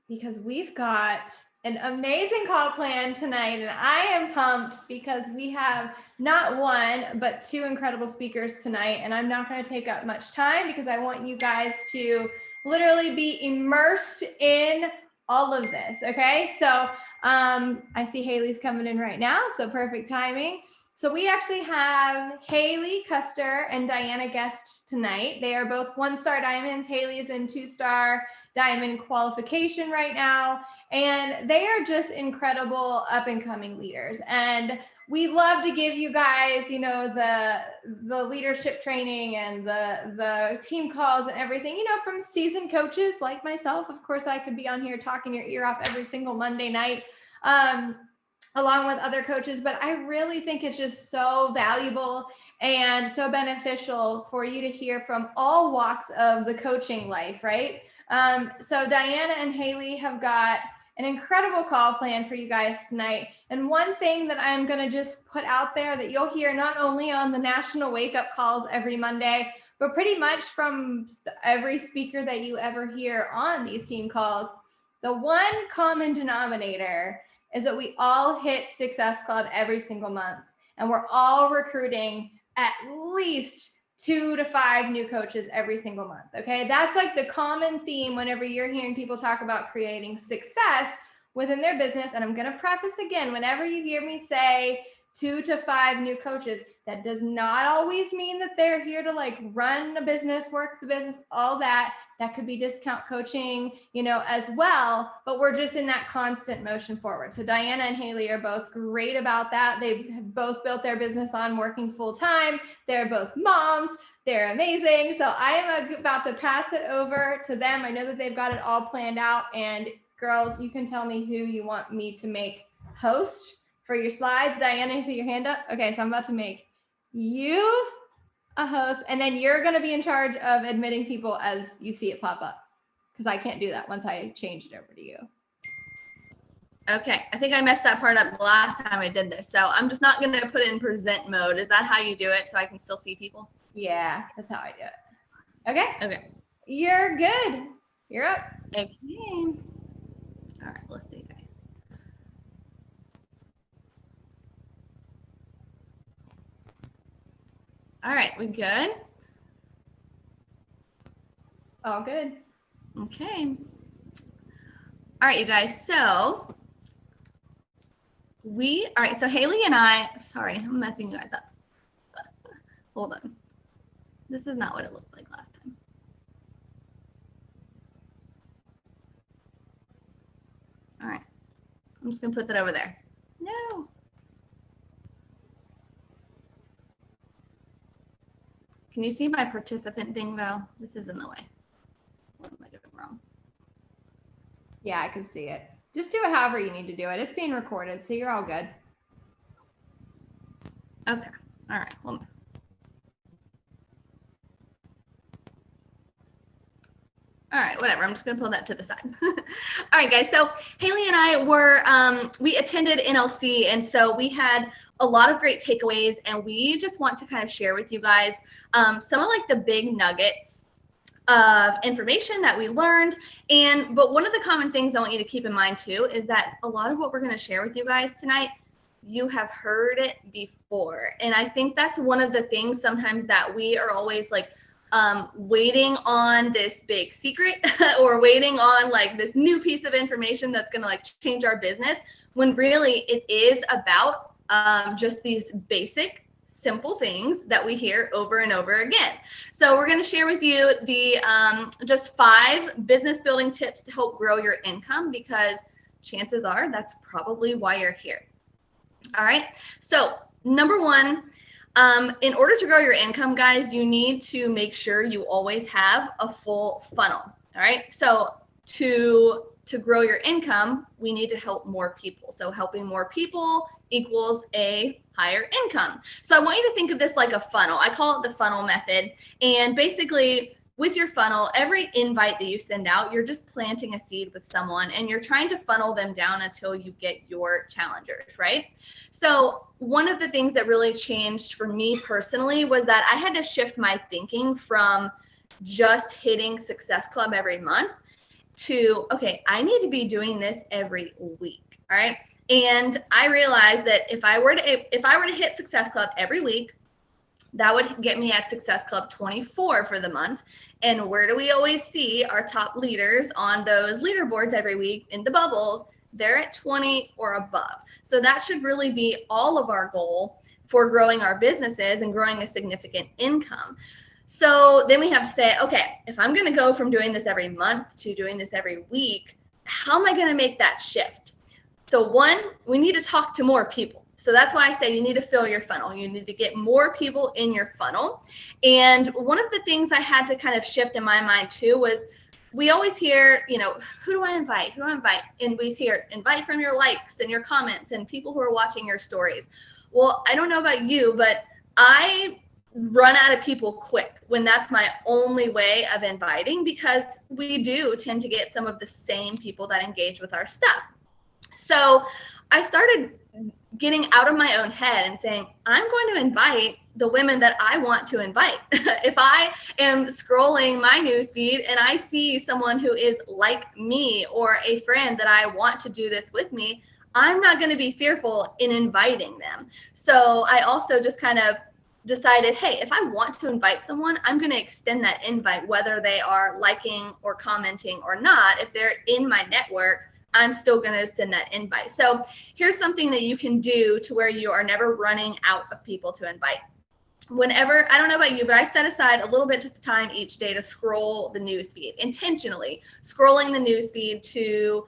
because we've got an amazing call plan tonight, and I am pumped because we have not one, but two incredible speakers tonight, and I'm not going to take up much time because I want you guys to literally be immersed in all of this, okay? So I see Hayley's coming in right now, so perfect timing. So we actually have Hayley Custer and Diana Guest tonight. They are both 1-star diamonds. Hayley is in 2-star diamond qualification right now, and they are just incredible up-and-coming leaders. And we love to give you guys, you know, the leadership training and the team calls and everything, you know, from seasoned coaches like myself. Of course, I could be on here talking your ear off every single Monday night, along with other coaches, but I really think it's just so valuable and so beneficial for you to hear from all walks of the coaching life, right? So Diana and Hayley have got an incredible call plan for you guys tonight. And one thing that I'm going to just put out there that you'll hear not only on the national wake up calls every Monday, but pretty much from every speaker that you ever hear on these team calls, the one common denominator is that we all hit Success Club every single month, and we're all recruiting at least 2 to 5 new coaches every single month, okay? That's like the common theme whenever you're hearing people talk about creating success within their business. And I'm gonna preface again, whenever you hear me say 2 to 5 new coaches, that does not always mean that they're here to like run a business, work the business, all that. That could be discount coaching, you know, as well, but we're just in that constant motion forward. So Diana and Hayley are both great about that. They've both built their business on working full time. They're both moms. They're amazing. So I am about to pass it over to them. I know that they've got it all planned out, and girls, you can tell me who you want me to make host for your slides. Diana, you see your hand up? Okay, so I'm about to make you a host, and then you're going to be in charge of admitting people as you see it pop up, because I can't do that once I change it over to you. Okay, I think I messed that part up the last time I did this, so I'm just not going to put it in present mode. Is that how you do it, so I can still see people? Yeah, that's how I do it. Okay? Okay. You're good. You're up. Okay. All right, let's see, guys. All right, we good? All good. Okay. All right, you guys, so so Hayley and I, sorry, I'm messing you guys up. Hold on. This is not what it looked like last time. All right, I'm just gonna put that over there. No. Can you see my participant thing, Val? This is in the way. What am I doing wrong? Yeah, I can see it. Just do it however you need to do it. It's being recorded, so you're all good. Okay. All right. Well, all right, whatever. I'm just going to pull that to the side. All right, guys. So Hayley and I were, we attended NLC, and so we had a lot of great takeaways, and we just want to kind of share with you guys some of like the big nuggets of information that we learned. But one of the common things I want you to keep in mind too is that a lot of what we're going to share with you guys tonight, you have heard it before. And I think that's one of the things sometimes that we are always like waiting on this big secret or waiting on like this new piece of information that's going to like change our business, when really it is about just these basic simple things that we hear over and over again. So we're going to share with you the just 5 business building tips to help grow your income, because chances are that's probably why you're here. All right. So number 1, in order to grow your income, guys, you need to make sure you always have a full funnel. All right. So to grow your income, we need to help more people. So helping more people equals a higher income. So I want you to think of this like a funnel. I call it the funnel method. And basically with your funnel, every invite that you send out, you're just planting a seed with someone and you're trying to funnel them down until you get your challengers, right? So one of the things that really changed for me personally was that I had to shift my thinking from just hitting Success Club every month to, okay, I need to be doing this every week. All right. And I realized that if I were to hit Success Club every week, that would get me at Success Club 24 for the month. And where do we always see our top leaders on those leaderboards every week in the bubbles? They're at 20 or above. So that should really be all of our goal for growing our businesses and growing a significant income. So then we have to say, okay, if I'm going to go from doing this every month to doing this every week, how am I going to make that shift? So one, we need to talk to more people. So that's why I say you need to fill your funnel. You need to get more people in your funnel. And one of the things I had to kind of shift in my mind too was, we always hear, you know, who do I invite? Who do I invite? And we hear invite from your likes and your comments and people who are watching your stories. Well, I don't know about you, but I run out of people quick when that's my only way of inviting, because we do tend to get some of the same people that engage with our stuff. So I started getting out of my own head and saying, I'm going to invite the women that I want to invite. If I am scrolling my newsfeed and I see someone who is like me or a friend that I want to do this with me, I'm not going to be fearful in inviting them. So I also just kind of decided, hey, if I want to invite someone, I'm going to extend that invite, whether they are liking or commenting or not. If they're in my network, I'm still going to send that invite. So here's something that you can do to where you are never running out of people to invite. Whenever, I don't know about you, but I set aside a little bit of time each day to scroll the newsfeed, intentionally scrolling the newsfeed to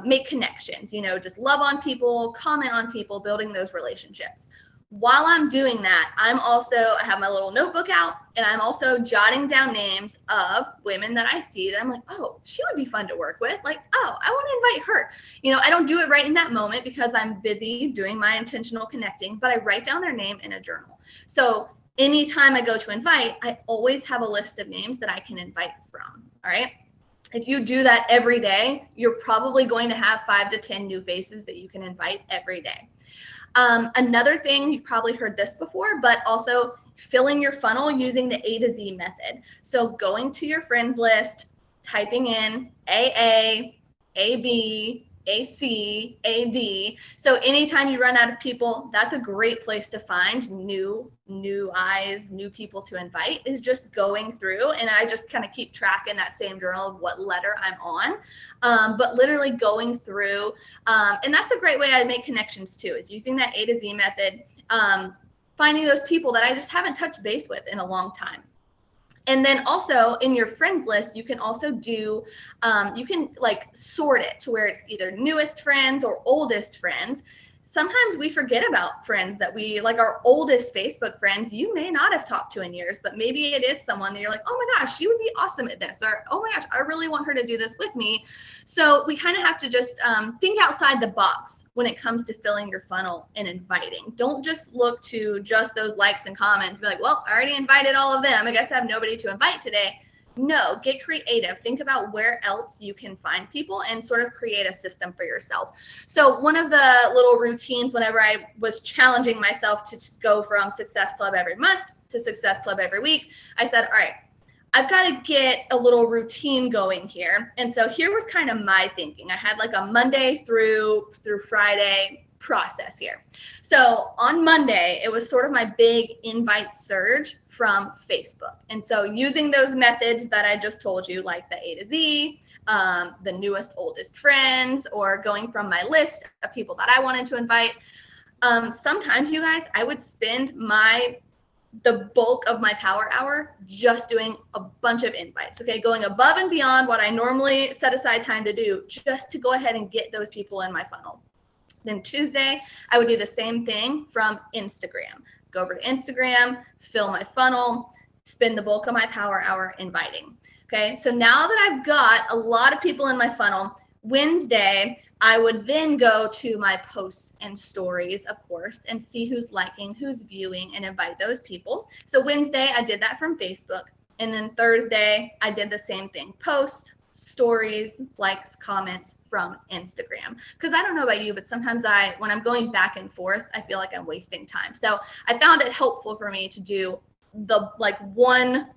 make connections, you know, just love on people, comment on people, building those relationships. While I'm doing that, I have my little notebook out, and I'm also jotting down names of women that I see that I'm like, oh, she would be fun to work with. Like, oh, I want to invite her. You know, I don't do it right in that moment because I'm busy doing my intentional connecting, but I write down their name in a journal. So anytime I go to invite, I always have a list of names that I can invite from. All right. If you do that every day, you're probably going to have 5 to 10 new faces that you can invite every day. Another thing, you've probably heard this before, but also filling your funnel using the A to Z method. So going to your friends list, typing in AA, AB, AC, AD. So anytime you run out of people, that's a great place to find new eyes, new people to invite, is just going through. And I just kind of keep track in that same journal of what letter I'm on, but literally going through. And that's a great way I make connections too, is using that A to Z method, finding those people that I just haven't touched base with in a long time. And then also in your friends list, you can also do, you can like sort it to where it's either newest friends or oldest friends. Sometimes we forget about friends that we like, our oldest Facebook friends you may not have talked to in years, but maybe it is someone that you're like, oh my gosh, she would be awesome at this, or oh my gosh, I really want her to do this with me. So we kind of have to just think outside the box when it comes to filling your funnel and inviting. Don't just look to just those likes and comments, be like, well, I already invited all of them, I guess I have nobody to invite today. No, get creative. Think about where else you can find people and sort of create a system for yourself. So one of the little routines whenever I was challenging myself to go from Success Club every month to Success Club every week, I said, all right, I've got to get a little routine going here. And so here was kind of my thinking. I had like a Monday through Friday process here. So on Monday, it was sort of my big invite surge from Facebook. And so using those methods that I just told you, like the A to Z, the newest, oldest friends, or going from my list of people that I wanted to invite. Sometimes, you guys, I would spend the bulk of my power hour just doing a bunch of invites, okay? Going above and beyond what I normally set aside time to do, just to go ahead and get those people in my funnel. Then Tuesday, I would do the same thing from Instagram. Go over to Instagram, fill my funnel, spend the bulk of my power hour inviting. Okay, so now that I've got a lot of people in my funnel, Wednesday, I would then go to my posts and stories, of course, and see who's liking, who's viewing, and invite those people. So Wednesday, I did that from Facebook. And then Thursday, I did the same thing. Posts, stories, likes, comments from Instagram. Because I don't know about you, but sometimes when I'm going back and forth, I feel like I'm wasting time. So I found it helpful for me to do the like one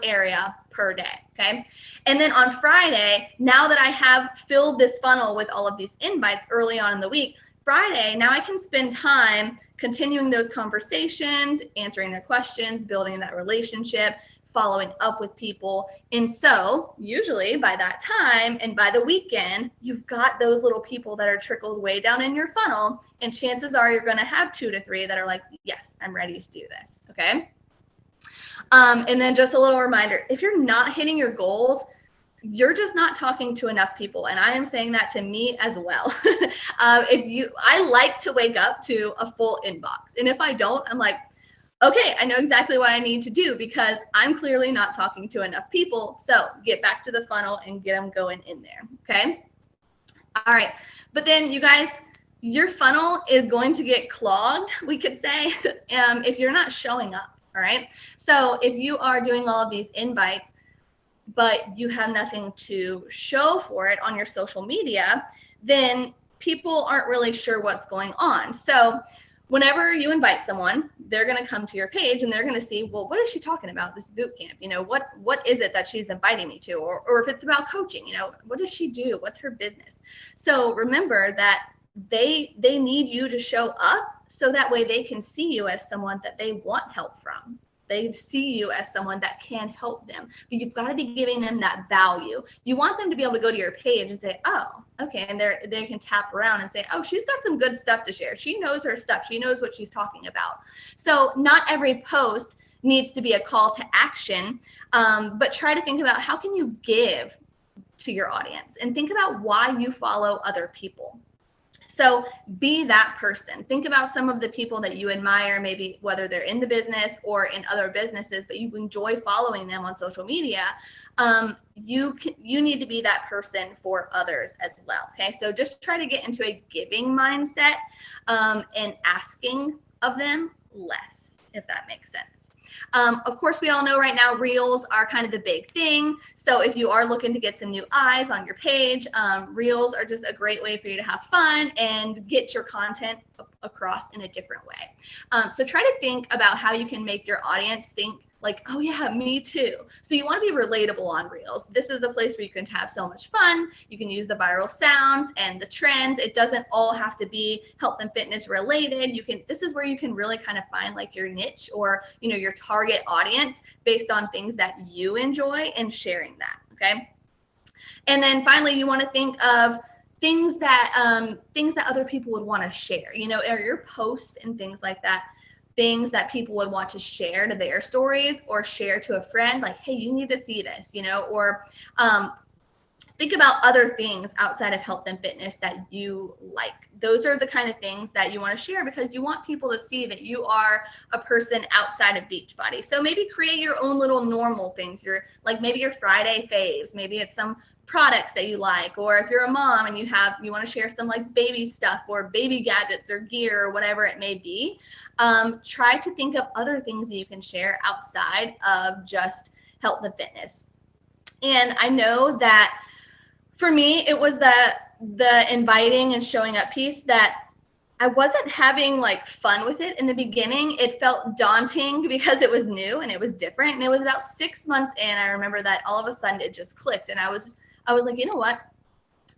area per day. Okay. And then on Friday, now that I have filled this funnel with all of these invites early on in the week, Friday, now I can spend time continuing those conversations, answering their questions, building that relationship, following up with people. And so usually by that time and by the weekend, you've got those little people that are trickled way down in your funnel. And chances are you're going to have 2 to 3 that are like, yes, I'm ready to do this. Okay. And then just a little reminder, if you're not hitting your goals, you're just not talking to enough people. And I am saying that to me as well. I like to wake up to a full inbox. And if I don't, I'm like, okay, I know exactly what I need to do because I'm clearly not talking to enough people. So get back to the funnel and get them going in there. Okay. All right. But then you guys, your funnel is going to get clogged, we could say, if you're not showing up. All right. So if you are doing all of these invites, but you have nothing to show for it on your social media, then people aren't really sure what's going on. So whenever you invite someone, they're going to come to your page and they're going to see, well, what is she talking about, this boot camp? You know, what is it that she's inviting me to? Or if it's about coaching, you know, what does she do? What's her business? So remember that they need you to show up so that way they can see you as someone that they want help from. They see you as someone that can help them, but you've got to be giving them that value. You want them to be able to go to your page and say, oh, okay. And they can tap around and say, oh, she's got some good stuff to share. She knows her stuff. She knows what she's talking about. So not every post needs to be a call to action, but try to think about how can you give to your audience and think about why you follow other people. So be that person. Think about some of the people that you admire, maybe whether they're in the business or in other businesses, but you enjoy following them on social media. You need to be that person for others as well. Okay. So just try to get into a giving mindset and asking of them less, if that makes sense. Of course, we all know right now Reels are kind of the big thing. So if you are looking to get some new eyes on your page, Reels are just a great way for you to have fun and get your content across in a different way. So try to think about how you can make your audience think like, oh yeah, me too. So you want to be relatable on Reels. This is a place where you can have so much fun. You can use the viral sounds and the trends. It doesn't all have to be health and fitness related. This is where you can really kind of find like your niche or, you know, your target audience based on things that you enjoy and sharing that. Okay. And then finally, you want to think of things that other people would want to share, you know, or your posts and things like that. Things that people would want to share to their stories or share to a friend, like, hey, you need to see this, you know, or think about other things outside of health and fitness that you like. Those are the kind of things that you want to share because you want people to see that you are a person outside of Beachbody. So maybe create your own little normal things. Maybe your Friday faves, maybe it's some products that you like, or if you're a mom and you want to share some like baby stuff or baby gadgets or gear or whatever it may be, try to think of other things that you can share outside of just health and fitness. And I know that for me, it was the inviting and showing up piece that I wasn't having like fun with it in the beginning. It felt daunting because it was new and it was different. And it was about 6 months in, I remember that all of a sudden it just clicked. And I was like, you know what?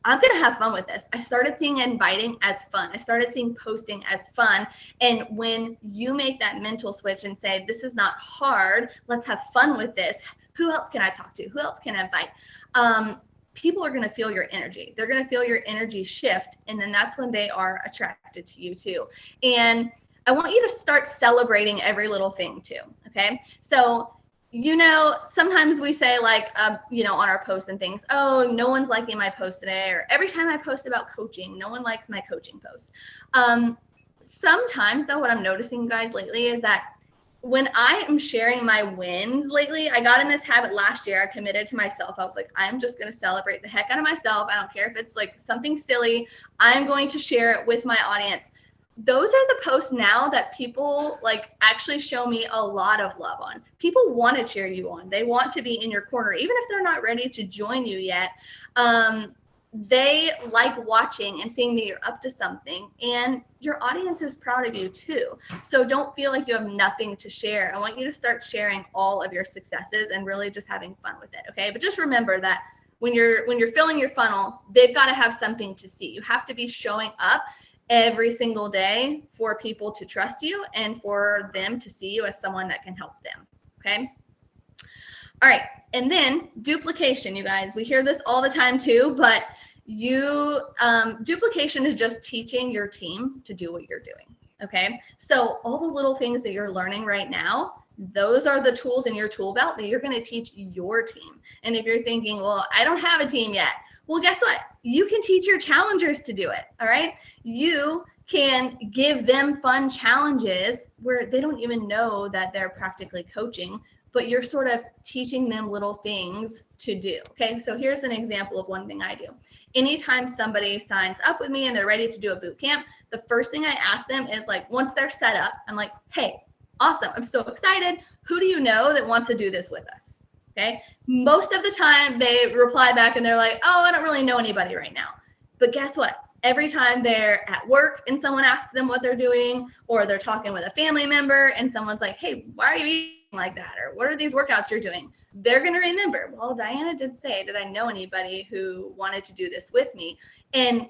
I'm going to have fun with this. I started seeing inviting as fun. I started seeing posting as fun. And when you make that mental switch and say, this is not hard, let's have fun with this. Who else can I talk to? Who else can I invite? People are going to feel your energy. They're going to feel your energy shift. And then that's when they are attracted to you too. And I want you to start celebrating every little thing too. Okay. So, you know, sometimes we say like, you know, on our posts and things, oh, no one's liking my post today. Or every time I post about coaching, no one likes my coaching post. Sometimes though, what I'm noticing, guys, lately is that when I am sharing my wins lately, I got in this habit last year. I committed to myself. I was like, I'm just going to celebrate the heck out of myself. I don't care if it's like something silly. I'm going to share it with my audience. Those are the posts now that people like actually show me a lot of love on. People want to cheer you on. They want to be in your corner, even if they're not ready to join you yet. they like watching and seeing that you're up to something, and your audience is proud of you too. So don't feel like you have nothing to share. I want you to start sharing all of your successes and really just having fun with it. Okay. But just remember that when you're filling your funnel, they've got to have something to see. You have to be showing up every single day for people to trust you and for them to see you as someone that can help them. Okay. All right. And then duplication, you guys, we hear this all the time too, but duplication is just teaching your team to do what you're doing. Okay. So all the little things that you're learning right now, those are the tools in your tool belt that you're going to teach your team. And if you're thinking, well, I don't have a team yet. Well, guess what? You can teach your challengers to do it. All right. You can give them fun challenges where they don't even know that they're practically coaching, but you're sort of teaching them little things to do. Okay. So here's an example of one thing I do. Anytime somebody signs up with me and they're ready to do a boot camp, the first thing I ask them is like, once they're set up, I'm like, hey, awesome. I'm so excited. Who do you know that wants to do this with us? Okay. Most of the time they reply back and they're like, oh, I don't really know anybody right now. But guess what? Every time they're at work and someone asks them what they're doing, or they're talking with a family member and someone's like, hey, why are you eating like that? Or what are these workouts you're doing? They're going to remember, well, Diana did say, did I know anybody who wanted to do this with me? And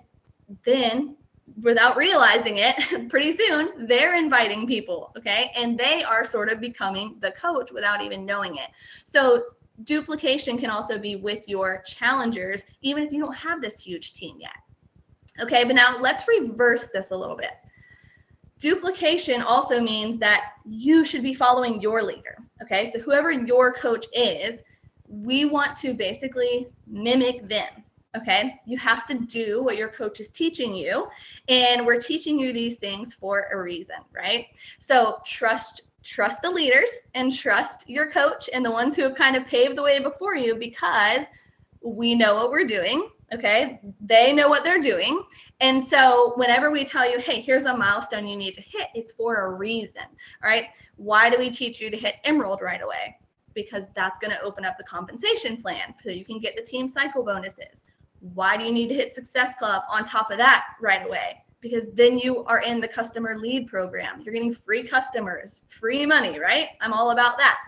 then without realizing it, pretty soon they're inviting people. Okay. And they are sort of becoming the coach without even knowing it. So duplication can also be with your challengers, even if you don't have this huge team yet. Okay. But now let's reverse this a little bit. Duplication also means that you should be following your leader. Okay. So whoever your coach is, we want to basically mimic them. Okay. You have to do what your coach is teaching you. And we're teaching you these things for a reason, right? So trust the leaders and trust your coach and the ones who have kind of paved the way before you, because we know what we're doing. Okay. They know what they're doing. And so whenever we tell you, hey, here's a milestone you need to hit, it's for a reason. All right. Why do we teach you to hit Emerald right away? Because that's going to open up the compensation plan so you can get the team cycle bonuses. Why do you need to hit Success Club on top of that right away? Because then you are in the customer lead program. You're getting free customers, free money, right? I'm all about that.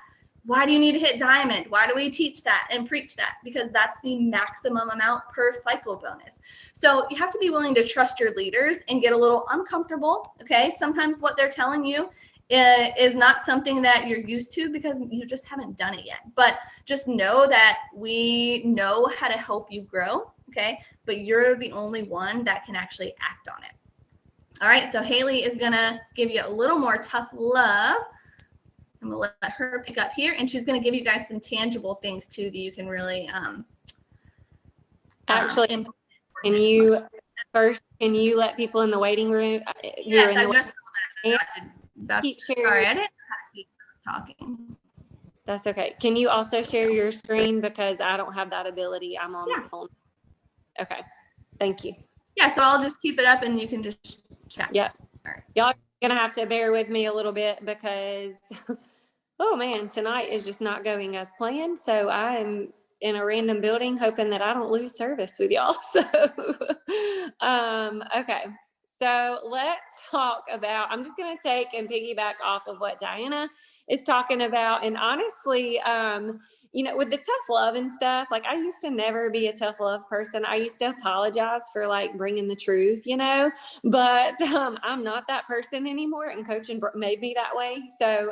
Why do you need to hit Diamond? Why do we teach that and preach that? Because that's the maximum amount per cycle bonus. So you have to be willing to trust your leaders and get a little uncomfortable. Okay. Sometimes what they're telling you is not something that you're used to because you just haven't done it yet. But just know that we know how to help you grow. Okay. But you're the only one that can actually act on it. All right. So Hayley is going to give you a little more tough love. I'm going to let her pick up here, and she's going to give you guys some tangible things too that you can really actually can you let people in the waiting room yes, I just saw that. Keep sharing. Sorry, I didn't know how to see who was talking. That's okay. Can you also share your screen, because I don't have that ability? I'm on my phone. Okay, thank you. Yeah, so I'll just keep it up and you can just chat. Yeah. All right. Y'all are gonna have to bear with me a little bit because oh man, tonight is just not going as planned. So I'm in a random building hoping that I don't lose service with y'all. So okay. So let's talk about, I'm just going to take and piggyback off of what Diana is talking about. And honestly, with the tough love and stuff, like I used to never be a tough love person. I used to apologize for like bringing the truth, but I'm not that person anymore, and coaching made me that way. So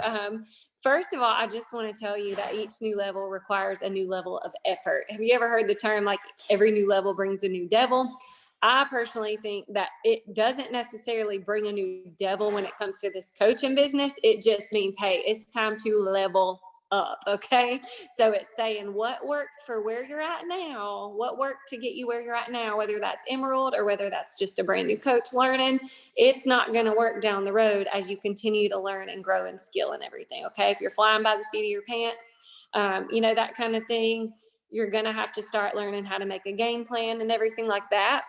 first of all, I just want to tell you that each new level requires a new level of effort. Have you ever heard the term like every new level brings a new devil? I personally think that it doesn't necessarily bring a new devil when it comes to this coaching business. It just means, hey, it's time to level up. Okay. So it's saying what worked for where you're at now, what worked to get you where you're at now, whether that's Emerald or whether that's just a brand new coach learning, it's not going to work down the road as you continue to learn and grow and skill and everything. Okay. If you're flying by the seat of your pants, that kind of thing, you're going to have to start learning how to make a game plan and everything like that.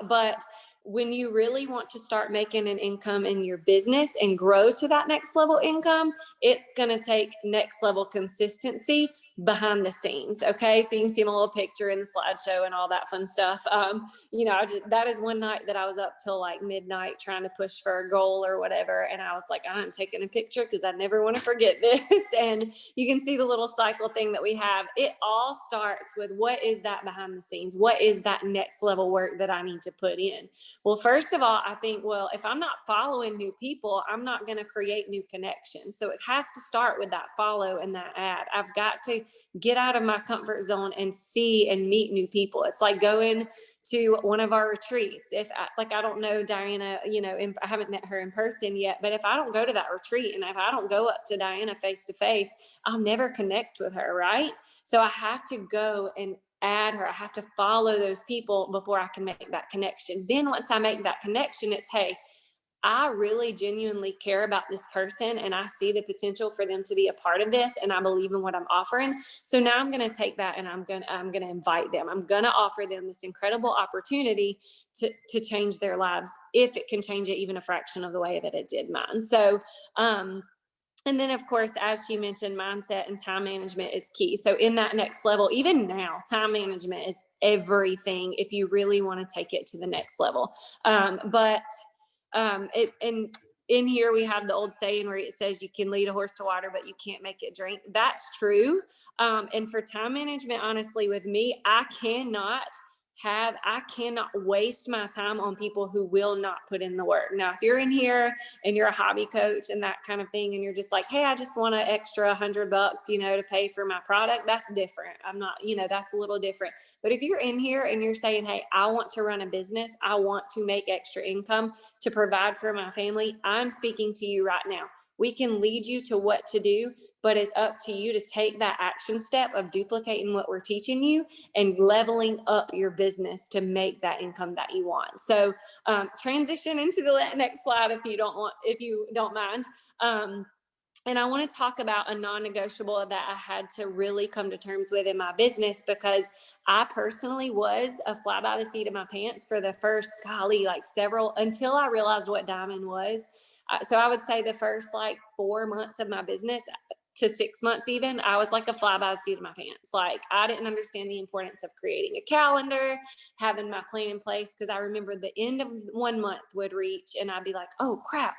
But when you really want to start making an income in your business and grow to that next level income, it's going to take next level consistency behind the scenes. Okay. So you can see my little picture in the slideshow and all that fun stuff. That is one night that I was up till like midnight trying to push for a goal or whatever. And I was like, I'm taking a picture because I never want to forget this. And you can see the little cycle thing that we have. It all starts with what is that behind the scenes? What is that next level work that I need to put in? Well, first of all, I think, well, if I'm not following new people, I'm not going to create new connections. So it has to start with that follow and that add. I've got to get out of my comfort zone and see and meet new people. It's like going to one of our retreats. I don't know Diana, I haven't met her in person yet, but if I don't go to that retreat and if I don't go up to Diana face to face, I'll never connect with her, right? So I have to go and add her. I have to follow those people before I can make that connection. Then once I make that connection, it's, hey, I really genuinely care about this person and I see the potential for them to be a part of this and I believe in what I'm offering. So now I'm going to take that and I'm going to invite them. I'm going to offer them this incredible opportunity to change their lives if it can change it even a fraction of the way that it did mine. So, and then, of course, as she mentioned, mindset and time management is key. So in that next level, even now, time management is everything if you really want to take it to the next level. In here, we have the old saying where it says you can lead a horse to water, but you can't make it drink. That's true. And for time management, honestly, with me, I cannot waste my time on people who will not put in the work. Now, if you're in here and you're a hobby coach and that kind of thing, and you're just like, hey, I just want an extra $100, to pay for my product, that's different. I'm not, that's a little different. But if you're in here and you're saying, hey, I want to run a business, I want to make extra income to provide for my family, I'm speaking to you right now. We can lead you to what to do, but it's up to you to take that action step of duplicating what we're teaching you and leveling up your business to make that income that you want. So transition into the next slide if you don't mind. And I want to talk about a non-negotiable that I had to really come to terms with in my business, because I personally was a fly by the seat of my pants for the first, until I realized what diamond was. So I would say the first 4 months of my business to 6 months even, I was like a fly by the seat of my pants. I didn't understand the importance of creating a calendar, having my plan in place, because I remember the end of 1 month would reach and I'd be like, oh crap,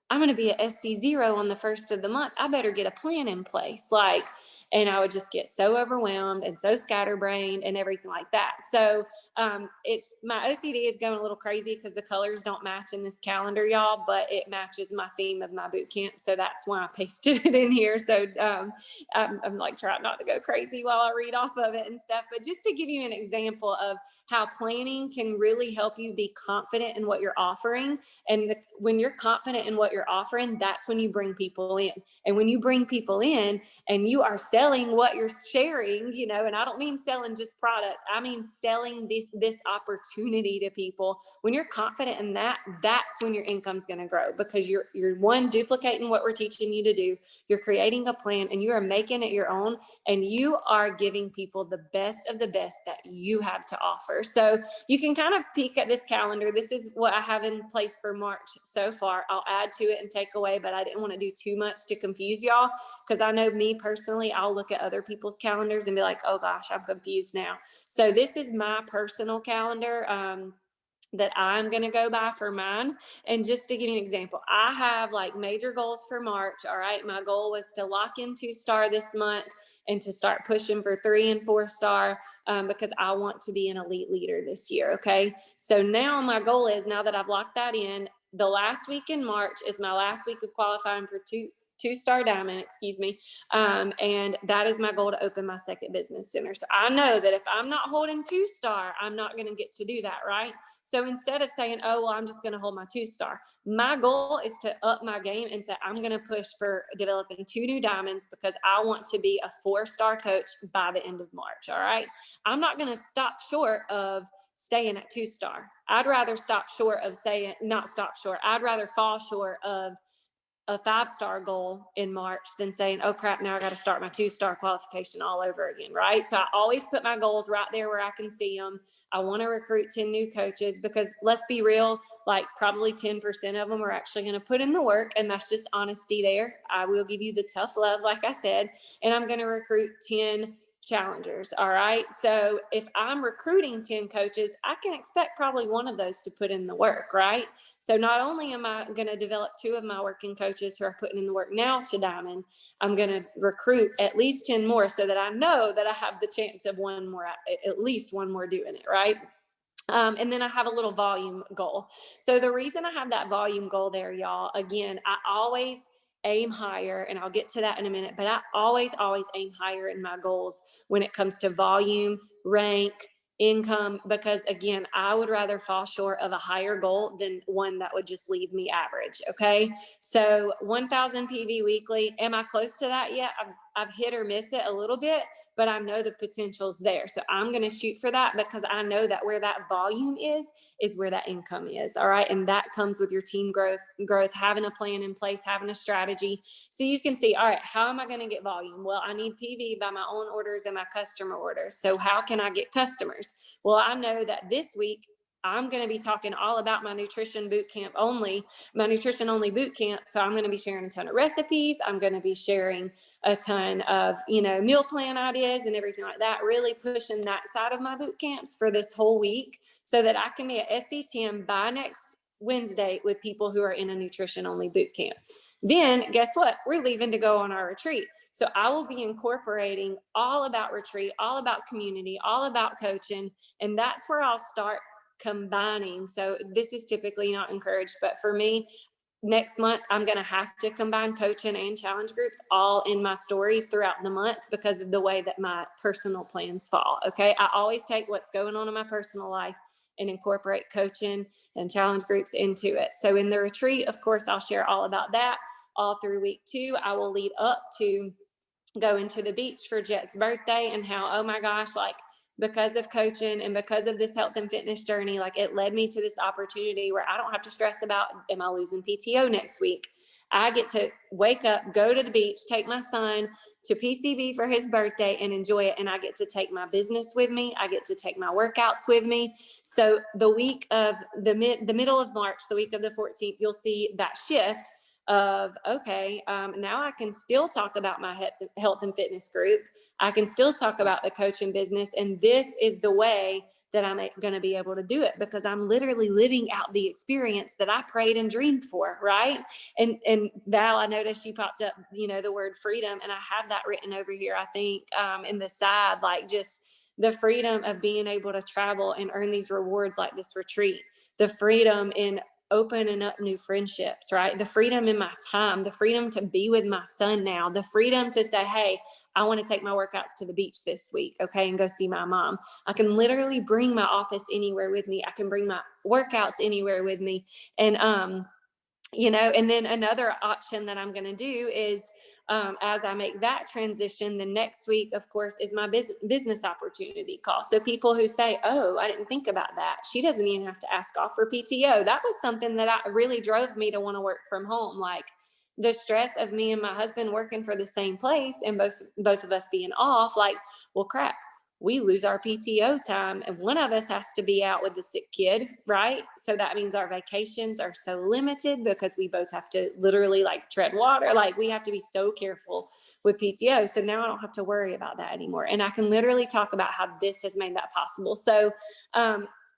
I'm going to be at SC0 on the first of the month. I better get a plan in place. And I would just get so overwhelmed and so scatterbrained and everything like that. So my OCD is going a little crazy because the colors don't match in this calendar, y'all, but it matches my theme of my boot camp. So that's why I pasted it in here. So I'm trying not to go crazy while I read off of it and stuff. But just to give you an example of how planning can really help you be confident in what you're offering. And when you're confident in what you're offering, that's when you bring people in. And when you bring people in and you are selling what you're sharing, and I don't mean selling just product, I mean selling this opportunity to people. When you're confident in that, that's when your income's going to grow, because you're one, duplicating what we're teaching you to do. You're creating a plan and you are making it your own, and you are giving people the best of the best that you have to offer. So you can kind of peek at this calendar. This is what I have in place for March so far. I'll add to it and take away, but I didn't want to do too much to confuse y'all, because I know me personally, I'll look at other people's calendars and be like, oh gosh, I'm confused now. So this is my personal calendar that I'm going to go by for mine. And just to give you an example, I have major goals for March. All right. My goal was to lock in 2-star this month and to start pushing for 3 and 4-star. Because I want to be an elite leader this year. Okay. So now my goal is, now that I've locked that in, the last week in March is my last week of qualifying for 2-star diamond, and that is my goal, to open my second business center. So I know that if I'm not holding 2-star, I'm not going to get to do that, right? So instead of saying, oh, well, I'm just going to hold my 2-star, my goal is to up my game and say, I'm going to push for developing 2 new diamonds, because I want to be a 4-star coach by the end of March. All right. I'm not going to stop short of staying at 2-star. I'd rather fall short of a 5-star goal in March than saying, oh crap, now I got to start my 2-star qualification all over again, right? So I always put my goals right there where I can see them. I want to recruit 10 new coaches because let's be real, like probably 10% of them are actually going to put in the work, and that's just honesty there. I will give you the tough love, like I said, and I'm going to recruit 10 challengers. All right. So if I'm recruiting 10 coaches, I can expect probably one of those to put in the work, right? So not only am I going to develop 2 of my working coaches who are putting in the work now to Diamond, I'm going to recruit at least 10 more so that I know that I have the chance of one more, at least one more doing it, right? And then I have a little volume goal. So the reason I have that volume goal there, y'all, again, I always aim higher, and I'll get to that in a minute, but I always aim higher in my goals when it comes to volume, rank, income, because again, I would rather fall short of a higher goal than one that would just leave me average. Okay. So 1,000 PV weekly, am I close to that yet? I've hit or miss it a little bit, but I know the potential's there. So I'm going to shoot for that because I know that where that volume is where that income is. All right. And that comes with your team growth, having a plan in place, having a strategy. So you can see, all right, how am I going to get volume? Well, I need PV by my own orders and my customer orders. So how can I get customers? Well, I know that this week I'm going to be talking all about my nutrition only boot camp. So I'm going to be sharing a ton of recipes. I'm going to be sharing a ton of, meal plan ideas and everything like that, really pushing that side of my boot camps for this whole week so that I can be at SC10 by next Wednesday with people who are in a nutrition only boot camp. Then guess what? We're leaving to go on our retreat. So I will be incorporating all about retreat, all about community, all about coaching. And that's where I'll start combining. So this is typically not encouraged, but for me, next month, I'm going to have to combine coaching and challenge groups all in my stories throughout the month because of the way that my personal plans fall. Okay. I always take what's going on in my personal life and incorporate coaching and challenge groups into it. So in the retreat, of course, I'll share all about that all through week 2. I will lead up to going to the beach for Jet's birthday and how, oh my gosh, like because of coaching and because of this health and fitness journey, like it led me to this opportunity where I don't have to stress about, am I losing PTO next week? I get to wake up, go to the beach, take my son to PCB for his birthday and enjoy it. And I get to take my business with me. I get to take my workouts with me. So the week of the middle of March, the week of the 14th, you'll see that shift of, okay, now I can still talk about my health and fitness group. I can still talk about the coaching business. And this is the way that I'm going to be able to do it because I'm literally living out the experience that I prayed and dreamed for. Right. And Val, I noticed you popped up, the word freedom, and I have that written over here, I think, in the side, like just the freedom of being able to travel and earn these rewards like this retreat, the freedom in opening up new friendships, right? The freedom in my time, the freedom to be with my son now, the freedom to say, hey, I want to take my workouts to the beach this week, okay, and go see my mom. I can literally bring my office anywhere with me. I can bring my workouts anywhere with me. And, and then another option that I'm going to do is as I make that transition, the next week, of course, is my business opportunity call. So people who say, oh, I didn't think about that. She doesn't even have to ask off for PTO. That was something that really drove me to want to work from home. Like the stress of me and my husband working for the same place and both of us being off, like, well, crap. We lose our PTO time and one of us has to be out with the sick kid, right? So that means our vacations are so limited because we both have to literally like tread water. Like we have to be so careful with PTO. So now I don't have to worry about that anymore. And I can literally talk about how this has made that possible. So,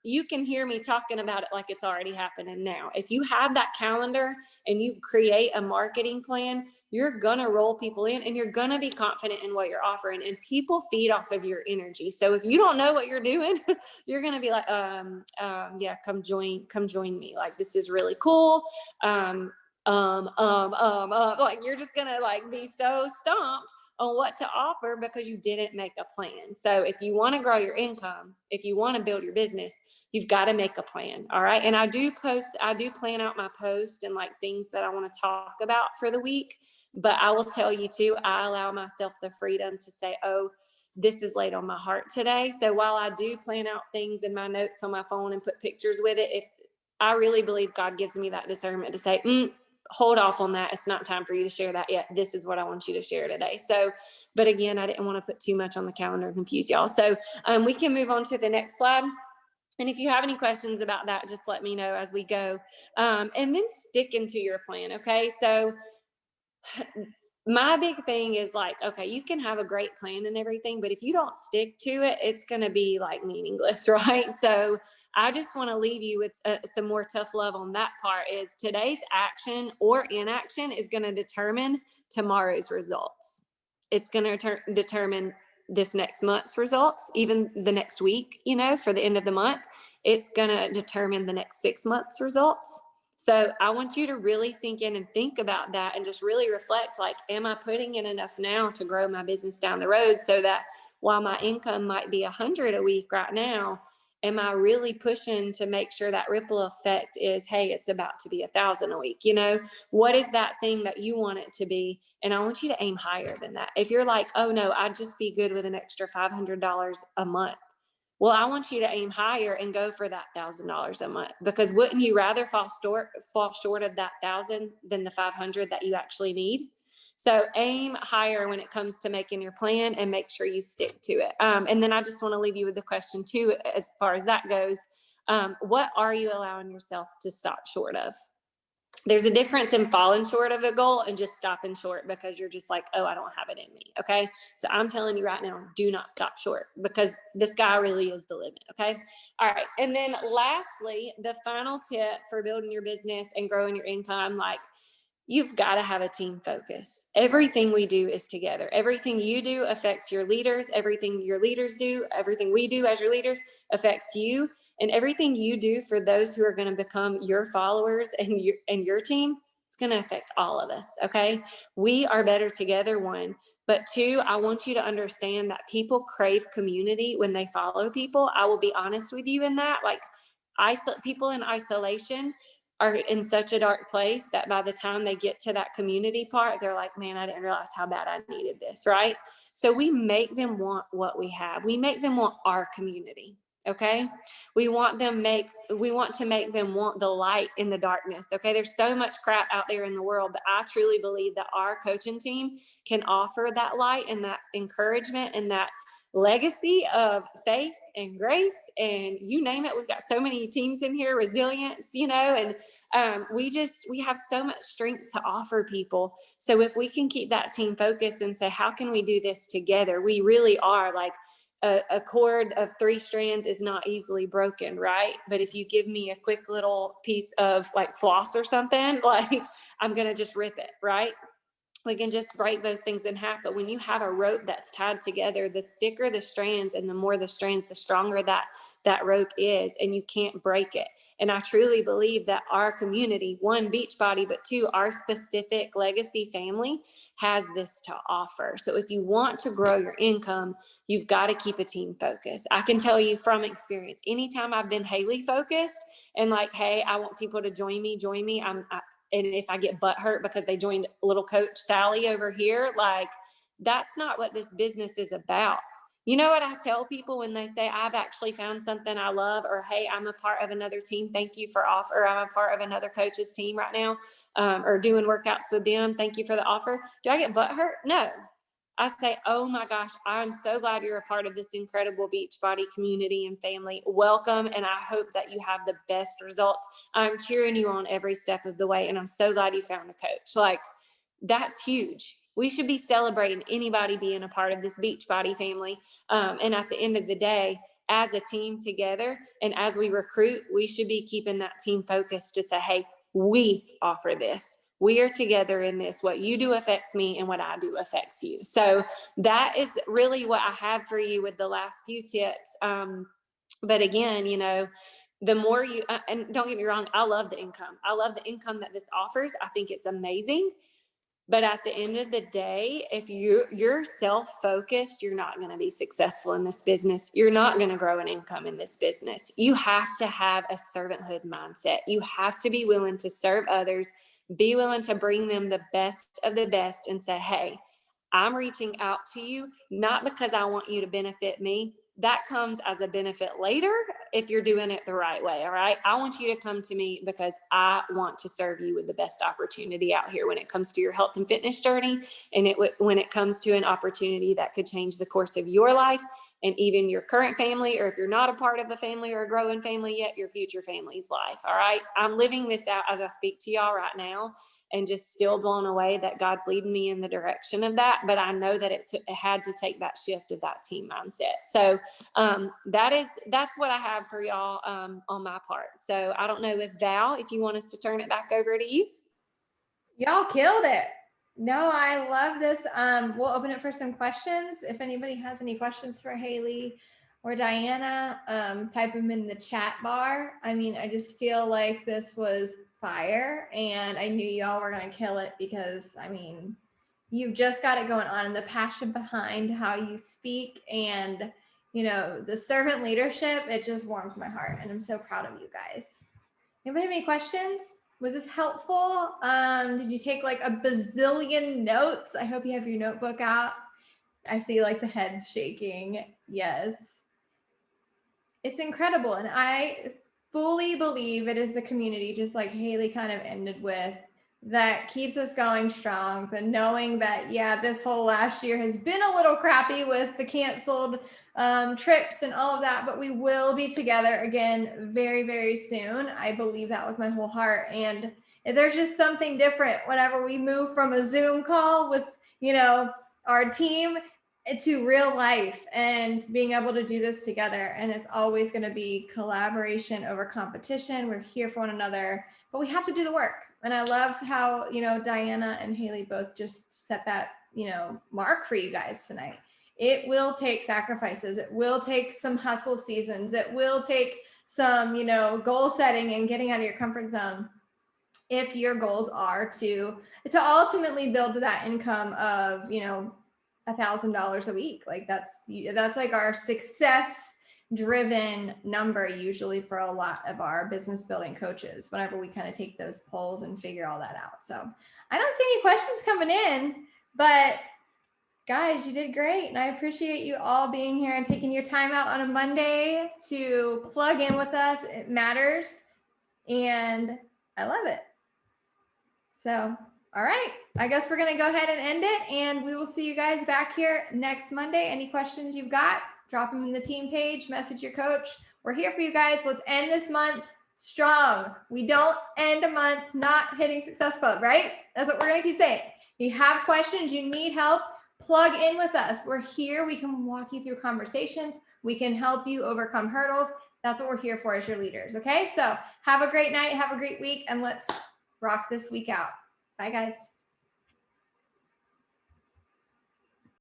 you can hear me talking about it like it's already happening now. If you have that calendar and you create a marketing plan, you're going to roll people in and you're going to be confident in what you're offering, and people feed off of your energy. So if you don't know what you're doing, you're going to be like, yeah, come join me. Like, this is really cool. Like you're just going to like be so stumped on what to offer because you didn't make a plan. So if you want to grow your income, if you want to build your business, you've got to make a plan. All right. And I do plan out my post and like things that I want to talk about for the week. But I will tell you too, I allow myself the freedom to say, oh, this is laid on my heart today. So while I do plan out things in my notes on my phone and put pictures with it, if I really believe God gives me that discernment to say, hold off on that. It's not time for you to share that yet. This is what I want you to share today. So, but again, I didn't want to put too much on the calendar and confuse y'all. So we can move on to the next slide. And if you have any questions about that, just let me know as we go. And then stick into your plan. Okay. So my big thing is like, okay, you can have a great plan and everything, but if you don't stick to it, it's going to be like meaningless, right? So I just want to leave you with some more tough love on that part. Is today's action or inaction is going to determine tomorrow's results. It's going to determine this next month's results, even the next week, you know, for the end of the month. It's going to determine the next 6 months results. So I want you to really sink in and think about that and just really reflect, like, am I putting in enough now to grow my business down the road, so that while my income might be 100 a week right now, am I really pushing to make sure that ripple effect is, hey, it's about to be 1,000 a week? You know, what is that thing that you want it to be? And I want you to aim higher than that. If you're like, oh no, I'd just be good with an extra $500 a month. Well, I want you to aim higher and go for that $1,000 a month, because wouldn't you rather fall short of that 1,000 than the 500 that you actually need? So aim higher when it comes to making your plan, and make sure you stick to it. And then I just want to leave you with the question too, as far as that goes. What are you allowing yourself to stop short of? There's a difference in falling short of a goal and just stopping short because you're just like, oh, I don't have it in me. Okay. So I'm telling you right now, do not stop short, because the sky really is the limit. Okay. All right. And then lastly, the final tip for building your business and growing your income, like, you've got to have a team focus. Everything we do is together. Everything you do affects your leaders. Everything your leaders do, everything we do as your leaders affects you. And everything you do for those who are going to become your followers and your team, it's going to affect all of us. Okay. We are better together, one. But two, I want you to understand that people crave community when they follow people. I will be honest with you in that. Like, people in isolation are in such a dark place that by the time they get to that community part, they're like, man, I didn't realize how bad I needed this. Right. So we make them want what we have. We make them want our community. Okay. We want to make them want the light in the darkness. Okay. There's so much crap out there in the world, but I truly believe that our coaching team can offer that light and that encouragement and that legacy of faith and grace, and you name it. We've got so many teams in here, resilience, you know, and we have so much strength to offer people. So if we can keep that team focused and say, how can we do this together? We really are like, a cord of 3 strands is not easily broken, right? But if you give me a quick little piece of like floss or something, like, I'm going to just rip it, right? We can just break those things in half. But when you have a rope that's tied together, the thicker the strands and the more the strands, the stronger that rope is, and you can't break it. And I truly believe that our community, one, Beachbody, but two, our specific legacy family has this to offer. So if you want to grow your income, you've got to keep a team focused. I can tell you from experience, anytime I've been Hayley focused and like, hey, I want people to join me, and if I get butt hurt because they joined little coach Sally over here, like, that's not what this business is about. You know what I tell people when they say, I've actually found something I love, or, hey, I'm a part of another team. Thank you for offer. I'm a part of another coach's team right now, or doing workouts with them. Thank you for the offer. Do I get butt hurt? No. I say, oh my gosh, I'm so glad you're a part of this incredible Beachbody community and family. Welcome. And I hope that you have the best results. I'm cheering you on every step of the way. And I'm so glad you found a coach. Like, that's huge. We should be celebrating anybody being a part of this Beachbody family. And at the end of the day, as a team together and as we recruit, we should be keeping that team focused to say, hey, we offer this. We are together in this. What you do affects me, and what I do affects you. So that is really what I have for you with the last few tips. But again, you know, the more you, and don't get me wrong, I love the income. I love the income that this offers. I think it's amazing. But at the end of the day, if you're self-focused, you're not going to be successful in this business. You're not going to grow an income in this business. You have to have a servanthood mindset. You have to be willing to serve others, be willing to bring them the best of the best, and say, hey, I'm reaching out to you, not because I want you to benefit me. That comes as a benefit later if you're doing it the right way. All right. I want you to come to me because I want to serve you with the best opportunity out here when it comes to your health and fitness journey. And when it comes to an opportunity that could change the course of your life and even your current family, or if you're not a part of a family or a growing family yet, your future family's life. All right. I'm living this out as I speak to y'all right now, and just still blown away that God's leading me in the direction of that. But I know that it had to take that shift of that team mindset. So that's what I have for y'all on my part. So I don't know if Val, if you want us to turn it back over to you. Y'all killed it. No, I love this. We'll open it for some questions. If anybody has any questions for Hayley or Diana, type them in the chat bar. I mean, I just feel like this was fire, and I knew y'all were going to kill it because, I mean, you've just got it going on, and the passion behind how you speak and, you know, the servant leadership, it just warms my heart, and I'm so proud of you guys. Anybody have any questions? Was this helpful? Did you take like a bazillion notes? I hope you have your notebook out. I see like the heads shaking. Yes. It's incredible. And I fully believe it is the community, just like Hayley kind of ended with, that keeps us going strong. The knowing that, yeah, this whole last year has been a little crappy with the canceled trips and all of that, but we will be together again very, very soon. I believe that with my whole heart. And there's just something different whenever we move from a Zoom call with, you know, our team to real life and being able to do this together. And it's always going to be collaboration over competition. We're here for one another, but we have to do the work. And I love how, you know, Diana and Hayley both just set that, you know, mark for you guys tonight. It will take sacrifices. It will take some hustle seasons. It will take some, you know, goal setting and getting out of your comfort zone if your goals are to ultimately build that income of, you know, $1,000 a week. Like that's like our success driven number usually for a lot of our business building coaches whenever we kind of take those polls and figure all that out. So I don't see any questions coming in, but guys, you did great. And I appreciate you all being here and taking your time out on a Monday to plug in with us. It matters. And I love it. So, all right. I guess we're going to go ahead and end it, and we will see you guys back here next Monday. Any questions you've got, drop them in the team page, message your coach. We're here for you guys. Let's end this month strong. We don't end a month not hitting Success Club, right? That's what we're going to keep saying. You have questions, you need help, plug in with us. We're here. We can walk you through conversations. We can help you overcome hurdles. That's what we're here for as your leaders. Okay. So have a great night. Have a great week, and let's rock this week out. Bye, guys.